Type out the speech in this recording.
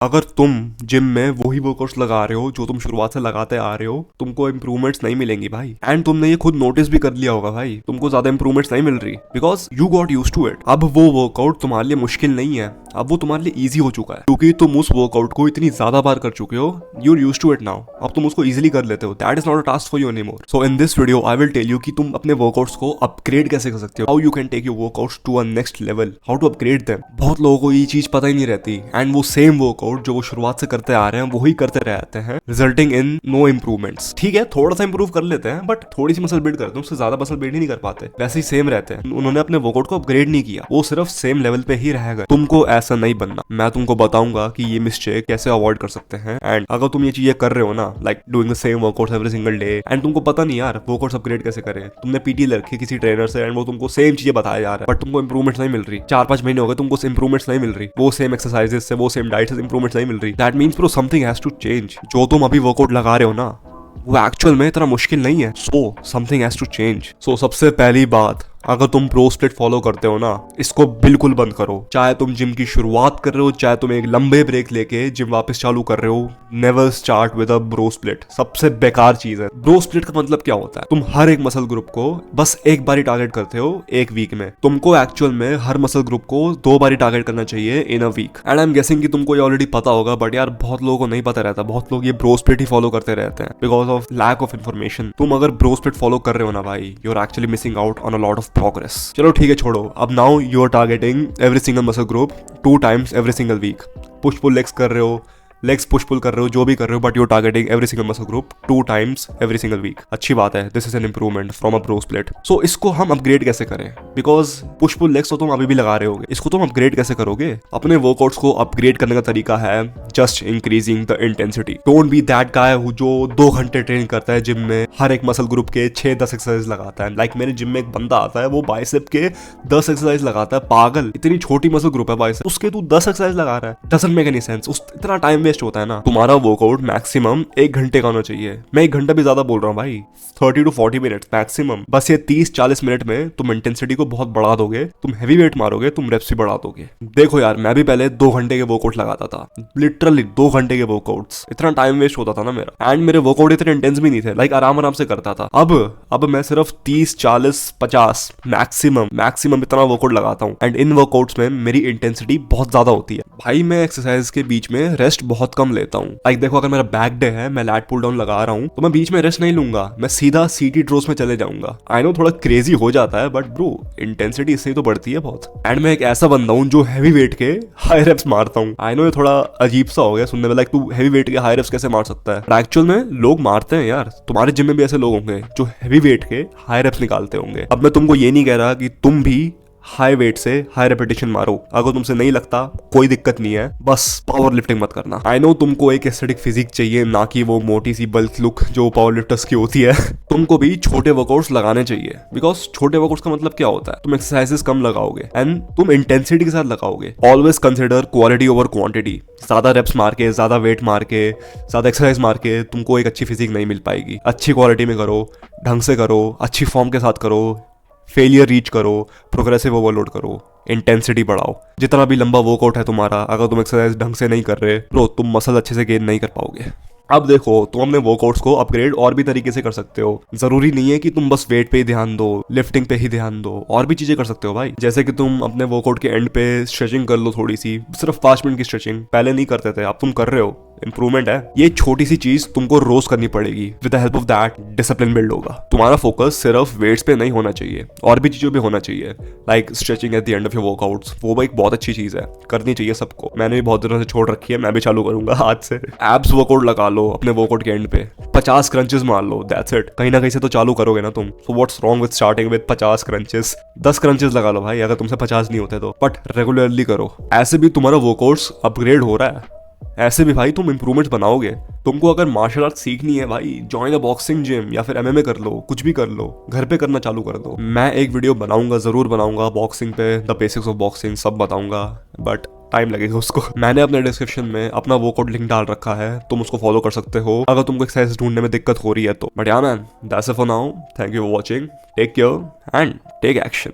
अगर तुम जिम में वही वर्कआउट्स लगा रहे हो जो तुम शुरुआत से लगाते आ रहे हो, तुमको इंप्रूवमेंट्स नहीं मिलेंगी भाई। एंड तुमने ये खुद नोटिस भी कर लिया होगा भाई, तुमको ज्यादा इंप्रूवमेंट्स नहीं मिल रही because you got used to it. अब वो वर्कआउट तुम्हारे लिए मुश्किल नहीं है, अब वो तुम्हारे लिए इजी हो चुका है क्योंकि तुम उस वर्कआउट को इतनी ज्यादा बार कर चुके हो। You're used to it now, अब तुम उसको इजिली कर लेते हो। That is not a task for you anymore. So in this video I will tell you कि तुम अपने वर्कआउट्स को अपग्रेड कैसे कर सकते हो, how you can take your workouts to a next level, how to upgrade them. बहुत लोगों को ये चीज पता ही नहीं रहती एंड वो सेम वर्कआउट जो वो शुरुआत से करते आ रहे हैं वही करते रहते हैं, रिजल्टिंग इन नो इंप्रूवमेंट्स। ठीक है, थोड़ा सा इंप्रूव कर लेते हैं बट थोड़ी सी मसल बिल्ड करते हैं, उससे ज्यादा मसल बिल्ड ही नहीं कर पाते, वैसे ही सेम रहते हैं। उन्होंने अपने वर्कआउट को अपग्रेड नहीं किया, वो सिर्फ सेम लेवल पे ही रह गए। तुमको ऐसा नहीं बनना। मैं तुमको बताऊंगा कि ये मिस्टेक कैसे अवॉइड कर सकते हैं। एंड अगर तुम ये चीजें कर रहे हो ना, like doing the same workout every single day, and तुमको पता नहीं यार वर्कआउट्स अपग्रेड कैसे करें, तुमने पीटी ले रखी किसी ट्रेनर से एंड वो तुमको सेम चीजें बताया जा रहा है बट तुमको इंप्रूवमेंट्स नहीं मिल रही, 4-5 महीने हो गए तुमको इंप्रूवमेंट्स नहीं मिल रही, वो सेम एक्सरसाइजेस से वो सेम डाइट से इंप्रूवमेंट्स नहीं मिल रही, that means bro something has to change. जो तुम अभी वर्कआउट लगा रहे हो ना वो एक्चुअल में इतना मुश्किल नहीं है। So something has to change. So सबसे पहली बात, अगर तुम प्रो स्प्लिट फॉलो करते हो ना, इसको बिल्कुल बंद करो। चाहे तुम जिम की शुरुआत कर रहे हो, चाहे तुम एक लंबे ब्रेक लेके जिम वापस चालू कर रहे हो, never start with a bro split. सबसे बेकार चीज है। ब्रो स्प्लिट का मतलब क्या होता है? तुम हर एक मसल ग्रुप को बस एक बार ही टारगेट करते हो एक वीक में। तुमको एक्चुअल में हर मसल ग्रुप को 2 बार ही टारगेट करना चाहिए in a week. And I am guessing कि तुमको ये ऑलरेडी पता होगा बट यार बहुत लोगों को नहीं पता रहता। बहुत लोग ये ब्रो स्प्लिट ही फॉलो करते रहते हैं because of lack of information. तुम अगर ब्रो स्प्लिट फॉलो कर रहे हो ना भाई, you are actually missing out on a lot of progress. चलो ठीक है, छोड़ो। अब now you are targeting every single muscle group 2 times every single week. Push pull legs कर रहे हो, लेग्स पुश पुल कर रहे हो, जो भी कर रहे हो, but you are targeting every single muscle group 2 times every single week. अच्छी बात है, this is an improvement from a bro split. सो इसको हम अपग्रेड कैसे करें? बिकॉज पुश पुल लेग्स तो तुम अभी भी लगा रहे होगे, इसको तुम अपग्रेड कैसे करोगे? अपने वर्कआउट्स को अपग्रेड करने का तरीका है just increasing the intensity. Don't be that guy जो 2 घंटे ट्रेन करता है जिम में, हर एक मसल ग्रुप के 6-10 एक्सरसाइज लगाता है। लाइक मेरे जिम में एक बंदा आता है, वो बाइसेप के 10 एक्सरसाइज लगाता है। पागल, इतनी छोटी मसल ग्रुप है बाइसेप, उसके तू 10 एक्सरसाइज लगा रहा है। Doesn't make any sense. इतना टाइम वेस्ट होता है ना। तुम्हारा वर्कआउट मैक्सिमम 1 घंटे का होना चाहिए। मैं 1 घंटा भी ज्यादा बोल रहा हूँ भाई, 30 to 40 मिनट मैक्सिमम। बस ये 30-40 मिनट में तुम इंटेंसिटी को बहुत बढ़ा दोगे, तुम हैवी वेट मारोगे, तुम रेप्स भी बढ़ा दोगे। देखो यार, मैं भी पहले 2 घंटे के वर्कआउट लगाता था, लिटरली 2 घंटे के वर्कआउट्स। इतना टाइम वेस्ट होता था ना मेरा, एंड मेरे वर्कआउट इतने इंटेंस भी नहीं थे, लाइक आराम आराम से करता था। अब मैं सिर्फ 30-40-50 मैक्सिमम इतना वर्कआउट लगाता हूँ। एंड इन वर्कआउट्स में मेरी इंटेंसिटी बहुत ज्यादा होती है भाई। मैं एक्सरसाइज के बीच में रेस्ट बहुत कम लेता हूँ। लाइक देखो, अगर मेरा बैक डे है, मैं लैट पुल डाउन लगा रहा हूँ, तो मैं बीच में रेस्ट नहीं लूंगा, मैं सीधा सीटी ड्रोस में चले जाऊंगा। आई नो थोड़ा क्रेजी हो जाता है बट ब्रो इंटेंसिटी इससे ही तो बढ़ती है बहुत। एंड मैं एक ऐसा बंदा हूँ जो हैवी वेट के हाई रेप्स मारता हूँ। आई नो ये थोड़ा अजीब सा हो गया सुनने में, लाइक तू हैवी वेट के हाई रेप्स कैसे मार सकता है? एक्चुअल में लोग मारते हैं यार। तुम्हारे जिम में भी ऐसे लोग होंगे जो हैवी वेट के हाई रेप्स निकालते होंगे। अब मैं तुमको ये नहीं कह रहा कि तुम भी हाई वेट से हाई रेपिटेशन मारो। अगर तुमसे नहीं लगता कोई दिक्कत नहीं है, बस पावर लिफ्टिंग मत करना। आई नो तुमको एक एस्थेटिक फिजिक चाहिए, ना कि वो मोटी सी बल्क लुक जो पावर लिफ्टर्स की होती है। तुमको भी छोटे वर्कआउट्स लगाने चाहिए बिकॉज छोटे वर्कआउट्स का मतलब क्या होता है? तुम एक्सरसाइजेस कम लगाओगे एंड तुम इंटेंसिटी के साथ लगाओगे। Always consider quality over quantity. ज्यादा रेप्स मार के, ज्यादा वेट मार के, ज्यादा एक्सरसाइज मार के तुमको एक अच्छी फिजिक नहीं मिल पाएगी। अच्छी क्वालिटी में करो, ढंग से करो, अच्छी फॉर्म के साथ करो, फेलियर रीच करो, प्रोग्रेसिव ओवरलोड करो, इंटेंसिटी बढ़ाओ। जितना भी लंबा वर्कआउट है तुम्हारा, अगर तुम एक्सरसाइज ढंग से नहीं कर रहे तो तुम मसल अच्छे से गेन नहीं कर पाओगे। अब देखो, तुम अपने वर्कआउट्स को अपग्रेड और भी तरीके से कर सकते हो। जरूरी नहीं है कि तुम बस वेट पे ही ध्यान दो, लिफ्टिंग पे ही ध्यान दो, और भी चीजें कर सकते हो भाई। जैसे कि तुम अपने वर्कआउट के एंड पे स्ट्रेचिंग कर लो थोड़ी सी, सिर्फ 5 मिनट की स्ट्रेचिंग। पहले नहीं करते थे, अब तुम कर रहे हो, इंप्रूवमेंट है। ये छोटी सी चीज तुमको रोज करनी पड़ेगी। With the help of that discipline build होगा। तुम्हारा फोकस सिर्फ वेट्स पे नहीं होना चाहिए, और भी चीजों पे होना चाहिए। Like stretching at the end of your workouts, वो एक बहुत अच्छी चीज है, करनी चाहिए सबको। मैंने भी बहुत दिनों से छोड़ रखी है, मैं भी चालू करूंगा आज से। एब्स वर्कआउट लगा लो अपने वर्कआउट के एंड पे, 50 क्रंचेस मार लो, दैट्स इट। कहीं ना कहीं से तो चालू करोगे ना तुम। So what's wrong with starting with 50 crunches? 10 crunches लगा लो भाई, अगर तुमसे 50 नहीं होते तो, बट रेगुलरली करो। ऐसे भी तुम्हारा वर्कआउट्स अपग्रेड हो रहा है, ऐसे भी भाई तुम इंप्रूवमेंट्स बनाओगे। तुमको अगर मार्शल आर्ट सीखनी है भाई, जॉइन अ बॉक्सिंग जिम या फिर एमएमए कर लो, कुछ भी कर लो, घर पे करना चालू कर दो। मैं एक वीडियो बनाऊंगा, जरूर बनाऊंगा बॉक्सिंग पे, द बेसिक्स ऑफ बॉक्सिंग सब बताऊंगा, बट टाइम लगेगा उसको। मैंने अपने डिस्क्रिप्शन में अपना वर्कआउट लिंक डाल रखा है, तुम उसको फॉलो कर सकते हो अगर तुमको एक्सरसाइज ढूंढने में दिक्कत हो रही है तो। But yeah man, that's it for now. Thank you for watching, take care and take action.